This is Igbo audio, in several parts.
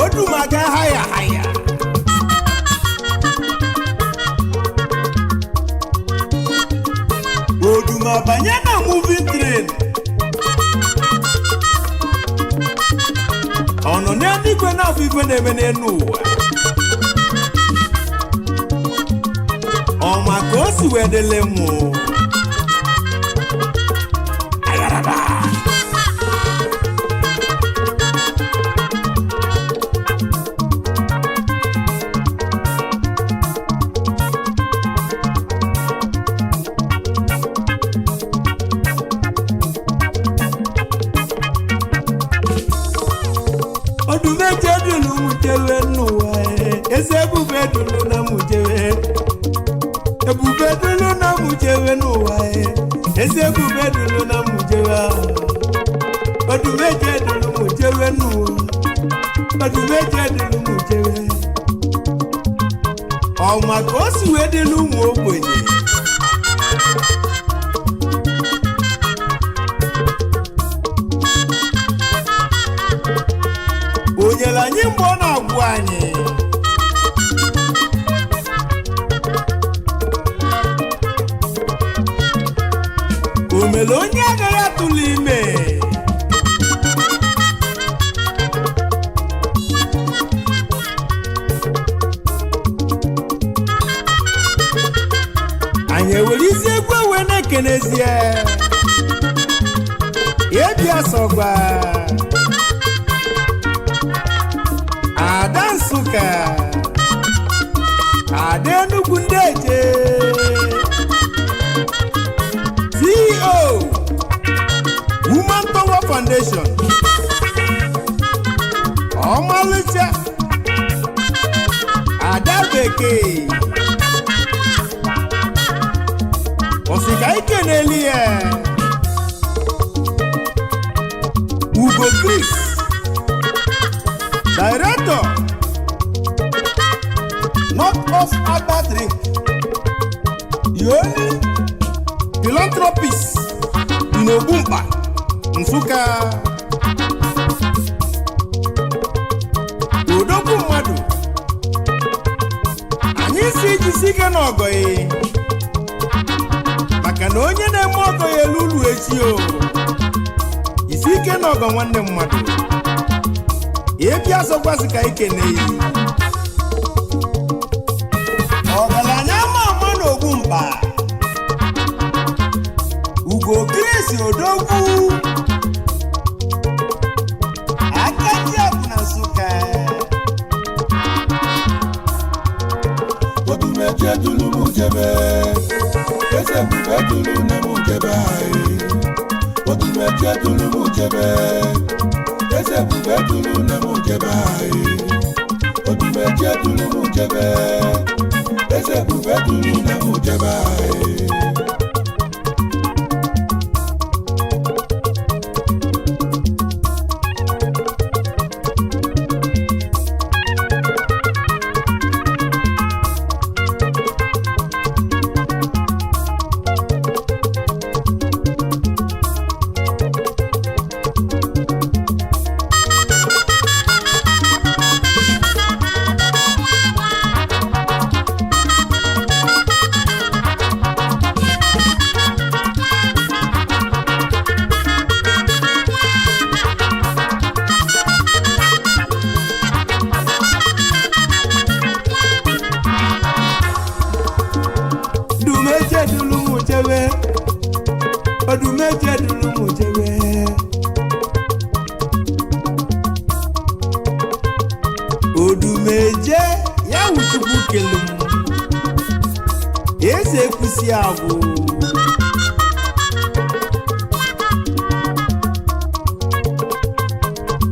Odumaga haya haya. Oduma banyana moving train. Ono nani kwena fife nemene nuwa. Oma kosi wedele mu. Agaraba. Ebubedulu na mujewe nuwa ese ebubedulu na mujewa odumejedulu mujewe nuwa odumejedulu mujewe ọma ka o si wedelu ụmụ ogbenye onyela anyị mgbe ọ na-agwụ anyị omele onye agaghị atụla ime anyị ewere isi egwu ewe na-ekenezie ebia sọgba Ada Nsụka Ada Enugu ndị eje CEO Woman Power Foundation Ọmalịcha Ada Bekee Osika ike n'eli ya Ugo Chris Director North of Abatri Yoni Philanthropist Nobumba Nsụka Odogwu mmadụ anyị si ijisi ike n'ọgọghị maka na onye na-eme ọgọ ya elu ụlọ echi o isi ike n'ọgọ nwanne mmadụ ebi asọkwasị ka ike na-eyi ọgaranya ama n'Ogwumba Ugo Chris Odogwu Akaji abụ na Nsụka Odumeje dulu mujebe ese bube dulu na mujebe Odumeje dulu mujebe ese bube dulu na mujebe Odumeje dulu mujebe ese bube dulu na mujebe odumeje duru m jebe odumeje ya wuchukwu kelu m eze ekwusi agwụ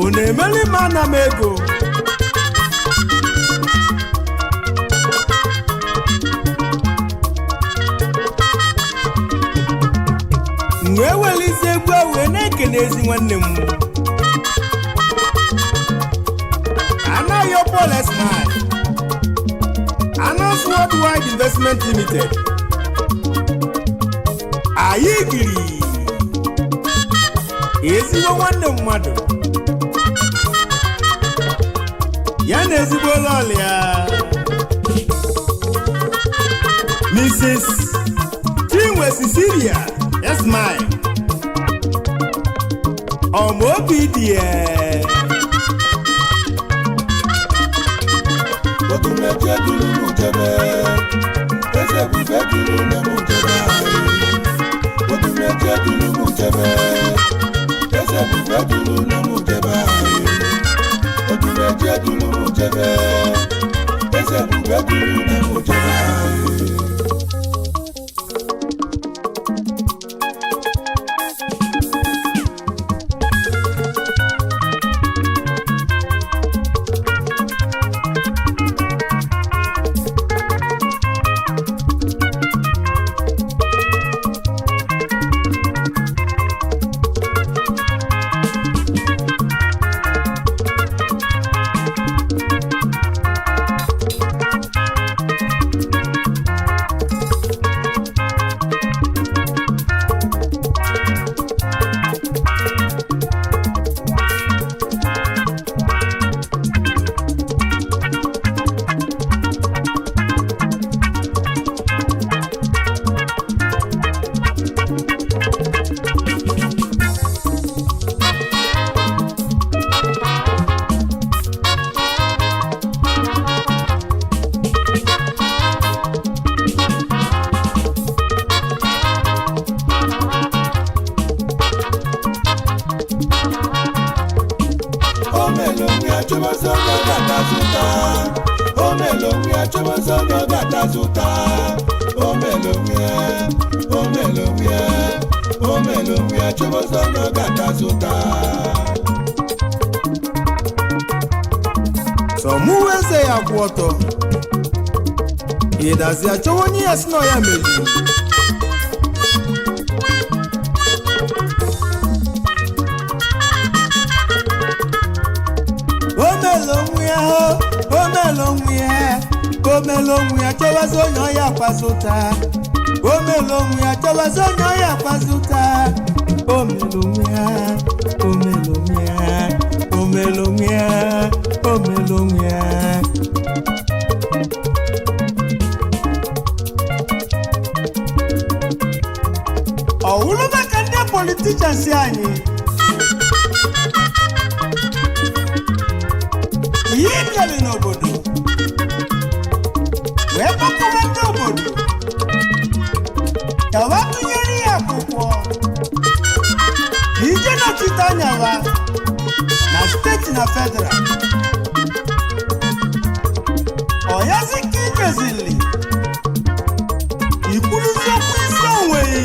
ọ na-emeli m ana m ego wee welite egwu wee na-ekene ezi nwanne m anaghị Paul Esmai Anas Worldwide Investment Limited anyị giri ezigbo nwanne mmadụ ya na ezigbo lọlị ya Mrs. Chinwe Cecilia Esmai obi dị odumeje duru m jebe eze bube duru m jebe odumeje duru m jebe eze bube duru m jebe odumeje duru m jebe eze bube duru m jebe Somuweze ya kwụ ọtọ ịdazi achọwa onye ya si na ya meli omelonwe ya chọwazi onye ọya kwazụta omelonwe ya chọwazi onye ọya kwazụta omelonwe ya ọwụlụ maka ndị politicians anyị ihe ikele n'obodo wee gbakọba ndị obodo ka wa tụnyere ya akwụkwọ ije nọchite anya wa na steeti na federal ọyazi ka ijezili ikwuruzi okwu isi onweghị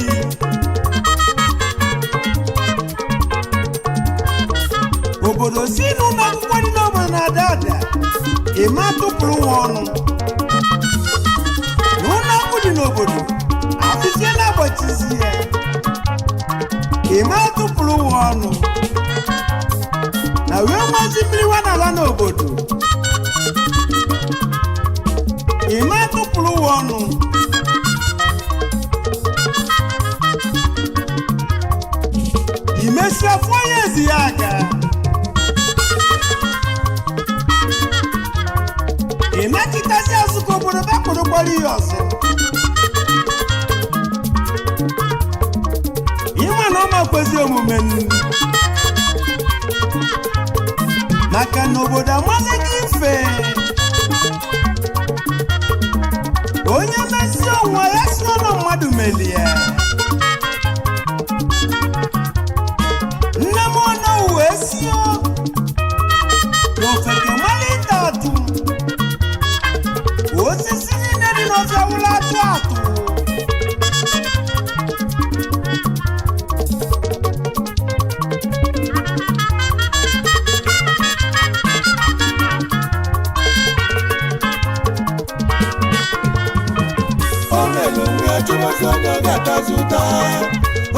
obodo si n'ụlọ akwụkwọ dị n'obodo na-ada ada ịma tụpụrụ nwa ọnụ n'ụlọ akwụkwọ dị n'obodo afịfịa na-agbachizi ya ịma tụpụrụ nwa ọnụ na wee nwazi mmiri nwa n'ala n'obodo ịma tụpụrụ nwa ọnụ imesi afọ onye ezi ya aga ịmachitazi azụ ka obodo bakpụrụkwara ihe ọzọ ịma na ọma kwezi omume maka na obodo amaghị gị mfe onye mesi onwe ya si ọnụ mmadụ melie chọbọsọnyọ gatazuta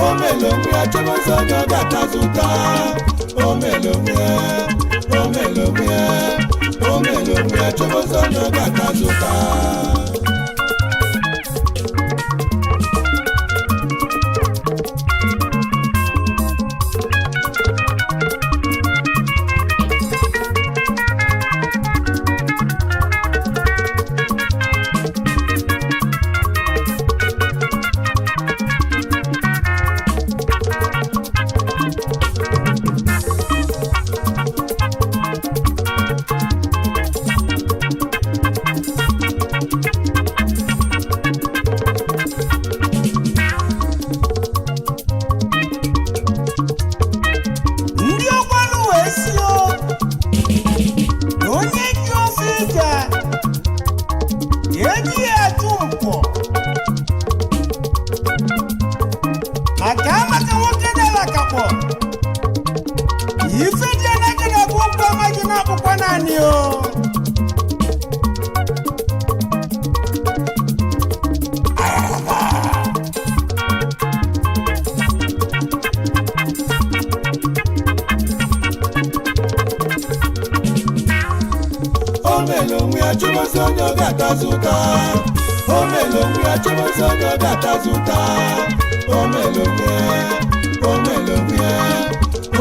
omelonwe ya chọbọsọnyọ gatazuta omelonwe ya chọbọsọnyọ gatazuta omelonwe ya chọbọsọnyọ gatazuta omelonwe ya chọbọsọnyọ gatazuta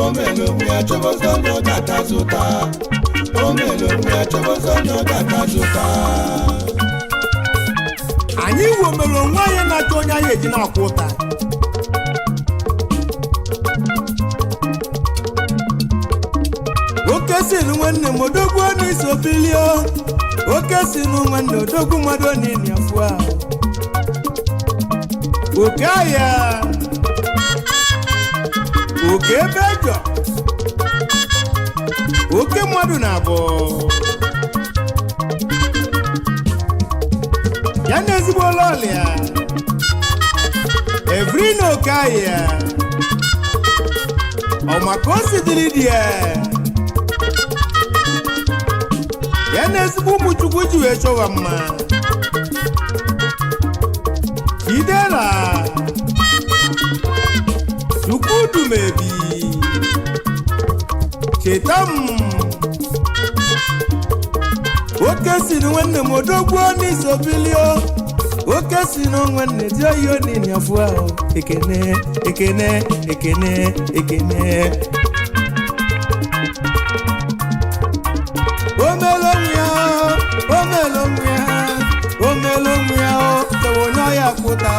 omelonwe ya chọbọsọnyọ gatazuta omelonwe ya chọbọsọnyọ gatazuta anyị wu omelonwe anyị na-achọ onye anyị eji na-akwụ ụta oke si nwanne m odogwu n'iso bilio oke si nwanne odogwu mmadụ n'ili afọ a oke ahịa oke ebe ejọ oke mmadụ na-abụ ya na ezigbo lọlị ya evri na oke ahịa ọ maka o si dịrị dị ya na ezigbo ụmụ Chukwu ji wee chọwa mma Fidela Chukwudumebi cheta m oke si nwanne m odogwu n'iso bilio oke si nwanne dị oyi onini afọ ahụ ekene ekene ekene ekene omelonwe ya chọwa onye ọya kwụta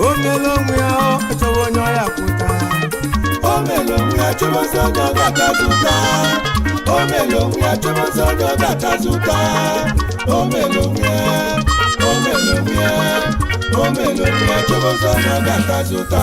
omelonwe ya chọwa onye ọya kwụta omelonwe ya chọbọsọnyọ gatazuta omelonwe ya chọbọsọnyọ gatazuta omelonwe ya chọbọsọnyọ gatazuta